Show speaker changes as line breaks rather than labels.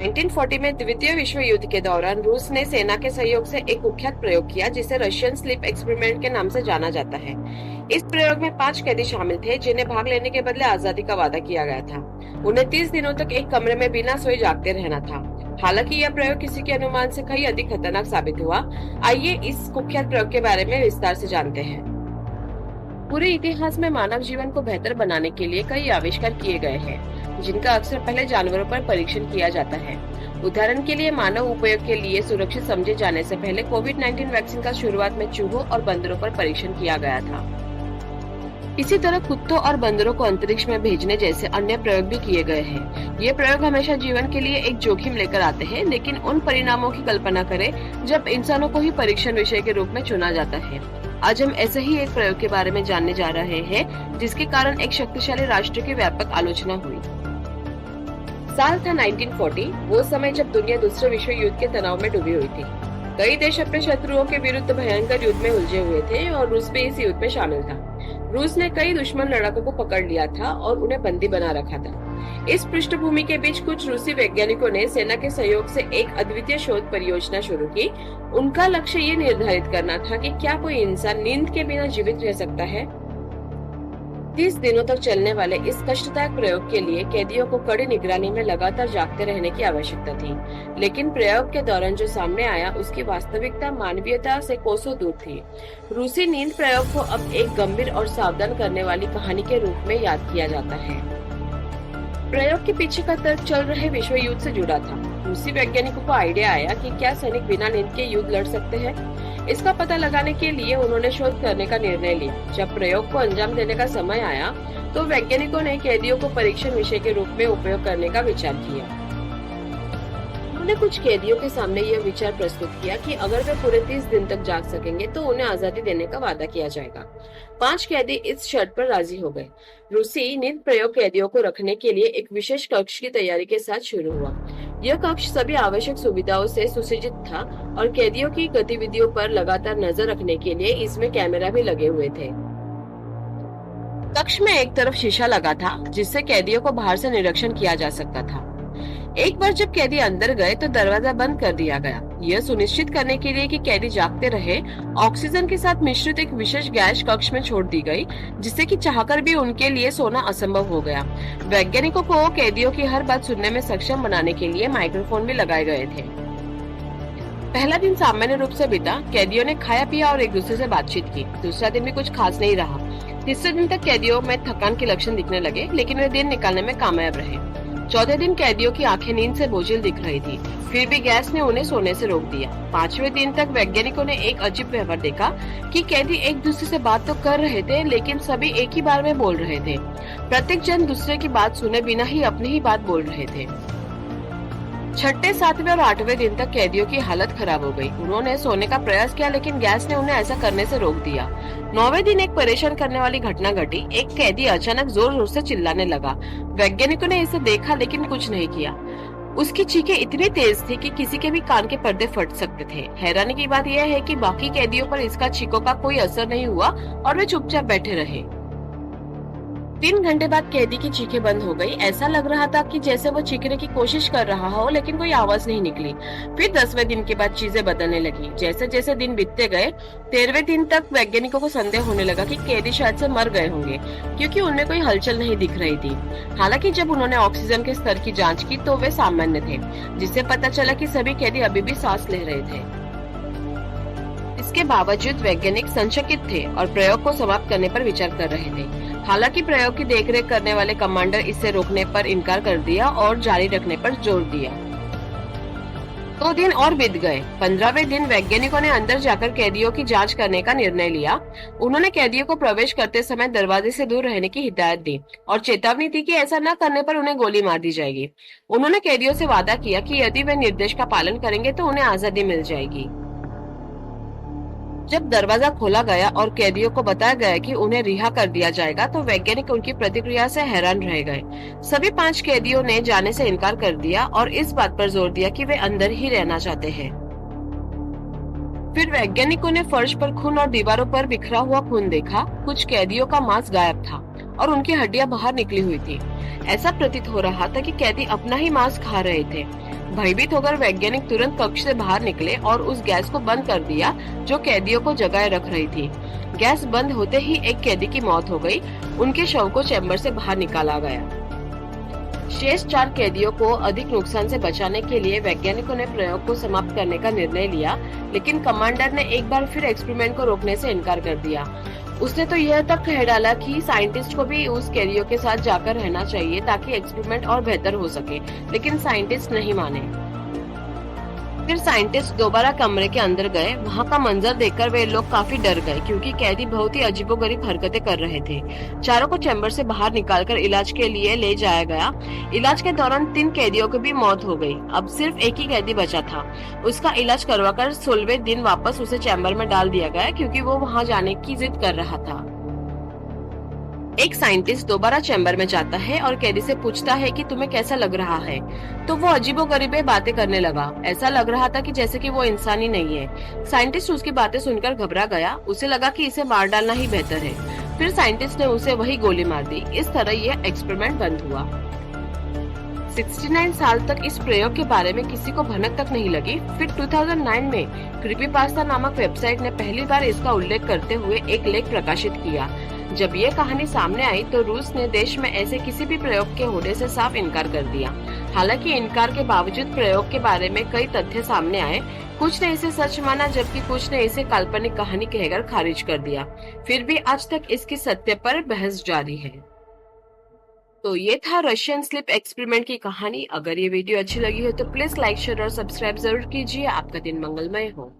1940 में द्वितीय विश्व युद्ध के दौरान रूस ने सेना के सहयोग से एक कुख्यात प्रयोग किया जिसे रशियन स्लीप एक्सपेरिमेंट के नाम से जाना जाता है। इस प्रयोग में 5 कैदी शामिल थे जिन्हें भाग लेने के बदले आजादी का वादा किया गया था। उन्हें 30 दिनों तक एक कमरे में बिना सोए जागते रहना था। हालांकि यह प्रयोग किसी के अनुमान से कहीं अधिक खतरनाक साबित हुआ। आइए इस कुख्यात प्रयोग के बारे में विस्तार से जानते हैं। पूरे इतिहास में मानव जीवन को बेहतर बनाने के लिए कई आविष्कार किए गए हैं, जिनका अक्सर पहले जानवरों पर परीक्षण किया जाता है। उदाहरण के लिए मानव उपयोग के लिए सुरक्षित समझे जाने से पहले कोविड-19 वैक्सीन का शुरुआत में चूहों और बंदरों पर परीक्षण किया गया था। इसी तरह कुत्तों और बंदरों को अंतरिक्ष में भेजने जैसे अन्य प्रयोग भी किए गए हैं। ये प्रयोग हमेशा जीवन के लिए एक जोखिम लेकर आते हैं, लेकिन उन परिणामों की कल्पना करें जब इंसानों को ही परीक्षण विषय के रूप में चुना जाता है। आज हम ऐसे ही एक प्रयोग के बारे में जानने जा रहे हैं, जिसके कारण एक शक्तिशाली राष्ट्र की व्यापक आलोचना हुई। साल था 1940, वो समय जब दुनिया दूसरे विश्व युद्ध के तनाव में डूबी हुई थी। कई देश अपने शत्रुओं के विरुद्ध भयंकर युद्ध में उलझे हुए थे और रूस भी इस युद्ध में शामिल था। रूस ने कई दुश्मन लड़ाकों को पकड़ लिया था और उन्हें बंदी बना रखा था। इस पृष्ठभूमि के बीच कुछ रूसी वैज्ञानिकों ने सेना के सहयोग से एक अद्वितीय शोध परियोजना शुरू की। उनका लक्ष्य ये निर्धारित करना था कि क्या कोई इंसान नींद के बिना जीवित रह सकता है। 30 दिनों तक चलने वाले इस कष्टदायक प्रयोग के लिए कैदियों को कड़ी निगरानी में लगातार जागते रहने की आवश्यकता थी, लेकिन प्रयोग के दौरान जो सामने आया उसकी वास्तविकता मानवीयता से कोसों दूर थी। रूसी नींद प्रयोग को अब एक गंभीर और सावधान करने वाली कहानी के रूप में याद किया जाता है। प्रयोग के पीछे का तर्क चल रहे विश्व युद्ध से जुड़ा था। रूसी वैज्ञानिकों को आइडिया आया कि क्या सैनिक बिना नींद के युद्ध लड़ सकते हैं। इसका पता लगाने के लिए उन्होंने शोध करने का निर्णय लिया। जब प्रयोग को अंजाम देने का समय आया तो वैज्ञानिकों ने कैदियों को परीक्षण विषय के रूप में उपयोग करने का विचार किया। उन्होंने कुछ कैदियों के सामने यह विचार प्रस्तुत किया कि अगर वे पूरे 30 दिन तक जाग सकेंगे तो उन्हें आजादी देने का वादा किया जाएगा। 5 कैदी इस शर्त पर राजी हो गए। रूसी नींद प्रयोग कैदियों को रखने के लिए एक विशेष कक्ष की तैयारी के साथ शुरू हुआ। यह कक्ष सभी आवश्यक सुविधाओं से सुसज्जित था और कैदियों की गतिविधियों पर लगातार नजर रखने के लिए इसमें कैमरा भी लगे हुए थे। कक्ष में एक तरफ शीशा लगा था जिससे कैदियों को बाहर से निरीक्षण किया जा सकता था। एक बार जब कैदी अंदर गए तो दरवाजा बंद कर दिया गया। यह सुनिश्चित करने के लिए कि कैदी जागते रहे, ऑक्सीजन के साथ मिश्रित एक विशेष गैस कक्ष में छोड़ दी गई, जिससे कि चाहकर भी उनके लिए सोना असंभव हो गया। वैज्ञानिकों को कैदियों की हर बात सुनने में सक्षम बनाने के लिए माइक्रोफोन भी लगाए गए थे। पहला दिन सामान्य रूप से बीता। कैदियों ने खाया पिया और एक दूसरे से बातचीत की। दूसरा दिन भी कुछ खास नहीं रहा। तीसरे दिन तक कैदियों में थकान के लक्षण दिखने लगे, लेकिन वे दिन निकालने में कामयाब रहे। चौथे दिन कैदियों की आंखें नींद से बोझिल दिख रही थी, फिर भी गैस ने उन्हें सोने से रोक दिया। 5वें दिन तक वैज्ञानिकों ने एक अजीब व्यवहार देखा कि कैदी एक दूसरे से बात तो कर रहे थे, लेकिन सभी एक ही बार में बोल रहे थे। प्रत्येक जन दूसरे की बात सुने बिना ही अपनी ही बात बोल रहे थे। 6ठे, 7वें और 8वें दिन तक कैदियों की हालत खराब हो गई। उन्होंने सोने का प्रयास किया, लेकिन गैस ने उन्हें ऐसा करने से रोक दिया। 9वें दिन एक परेशान करने वाली घटना घटी। एक कैदी अचानक जोर जोर से चिल्लाने लगा। वैज्ञानिकों ने इसे देखा लेकिन कुछ नहीं किया। उसकी चीखें इतनी तेज थी कि किसी के भी कान के पर्दे फट सकते थे। हैरानी की बात यह है कि बाकी कैदियों पर इसका चीखों का कोई असर नहीं हुआ और वे चुपचाप बैठे रहे। 3 घंटे बाद कैदी की चीखें बंद हो गई। ऐसा लग रहा था कि जैसे वो चीखने की कोशिश कर रहा हो, लेकिन कोई आवाज नहीं निकली। फिर 10वें दिन के बाद चीजें बदलने लगी। जैसे जैसे दिन बीतते गए, 13वें दिन तक वैज्ञानिकों को संदेह होने लगा कि कैदी शायद से मर गए होंगे, क्योंकि उनमें कोई हलचल नहीं दिख रही थी। हालांकि जब उन्होंने ऑक्सीजन के स्तर की जांच की तो वे सामान्य थे, जिससे पता चला कि सभी कैदी अभी भी सांस ले रहे थे। इसके बावजूद वैज्ञानिक संशयित थे और प्रयोग को समाप्त करने पर विचार कर रहे थे। हालांकि प्रयोग की देखरेख करने वाले कमांडर इसे रोकने पर इनकार कर दिया और जारी रखने पर जोर दिया। 2 दिन और बीत गए। 15वें दिन वैज्ञानिकों ने अंदर जाकर कैदियों की जांच करने का निर्णय लिया। उन्होंने कैदियों को प्रवेश करते समय दरवाजे से दूर रहने की हिदायत दी और चेतावनी दी कि ऐसा न करने पर उन्हें गोली मार दी जाएगी। उन्होंने कैदियों से वादा किया कि यदि वे निर्देश का पालन करेंगे तो उन्हें आजादी मिल जाएगी। जब दरवाजा खोला गया और कैदियों को बताया गया कि उन्हें रिहा कर दिया जाएगा तो वैज्ञानिक उनकी प्रतिक्रिया से हैरान रह गए। सभी 5 कैदियों ने जाने से इनकार कर दिया और इस बात पर जोर दिया कि वे अंदर ही रहना चाहते हैं। फिर वैज्ञानिकों ने फर्श पर खून और दीवारों पर बिखरा हुआ खून देखा। कुछ कैदियों का मांस गायब था और उनकी हड्डियां बाहर निकली हुई थी। ऐसा प्रतीत हो रहा था कि कैदी अपना ही मांस खा रहे थे। भयभीत होकर वैज्ञानिक तुरंत कक्ष से बाहर निकले और उस गैस को बंद कर दिया जो कैदियों को जगाए रख रही थी। गैस बंद होते ही एक कैदी की मौत हो गई। उनके शव को चैम्बर से बाहर निकाला गया। शेष 4 कैदियों को अधिक नुकसान से बचाने के लिए वैज्ञानिकों ने प्रयोग को समाप्त करने का निर्णय लिया, लेकिन कमांडर ने एक बार फिर एक्सपेरिमेंट को रोकने से इनकार कर दिया। उसने तो यह तक कह डाला कि साइंटिस्ट को भी उस कैदियों के साथ जाकर रहना चाहिए ताकि एक्सपेरिमेंट और बेहतर हो सके, लेकिन साइंटिस्ट नहीं माने। फिर साइंटिस्ट दोबारा कमरे के अंदर गए। वहाँ का मंजर देखकर वे लोग काफी डर गए क्योंकि कैदी बहुत ही अजीबोगरीब हरकतें कर रहे थे। चारों को चैम्बर से बाहर निकालकर इलाज के लिए ले जाया गया। इलाज के दौरान 3 कैदियों की भी मौत हो गई। अब सिर्फ एक ही कैदी बचा था। उसका इलाज करवाकर 16वें दिन वापस उसे चैम्बर में डाल दिया गया क्योंकि वो वहाँ जाने की जिद कर रहा था। एक साइंटिस्ट दोबारा चैम्बर में जाता है और कैदी से पूछता है कि तुम्हें कैसा लग रहा है, तो वो अजीबोगरीबे बातें करने लगा। ऐसा लग रहा था कि जैसे कि वो इंसान ही नहीं है। साइंटिस्ट उसकी बातें सुनकर घबरा गया। उसे लगा कि इसे मार डालना ही बेहतर है। फिर साइंटिस्ट ने उसे वही गोली मार दी। इस तरह यह एक्सपेरिमेंट बंद हुआ। 69 साल तक इस प्रयोग के बारे में किसी को भनक तक नहीं लगी। फिर 2009 में क्रीपीपास्ता नामक वेबसाइट ने पहली बार इसका उल्लेख करते हुए एक लेख प्रकाशित किया। जब ये कहानी सामने आई तो रूस ने देश में ऐसे किसी भी प्रयोग के होने से साफ इनकार कर दिया। हालांकि इनकार के बावजूद प्रयोग के बारे में कई तथ्य सामने आए। कुछ ने इसे सच माना जबकि कुछ ने इसे काल्पनिक कहानी कहकर खारिज कर दिया। फिर भी आज तक इसकी सत्य पर बहस जारी है। तो ये था रशियन स्लीप एक्सपेरिमेंट की कहानी। अगर ये वीडियो अच्छी लगी हो तो प्लीज लाइक, शेयर और सब्सक्राइब जरूर कीजिए। आपका दिन मंगलमय हो।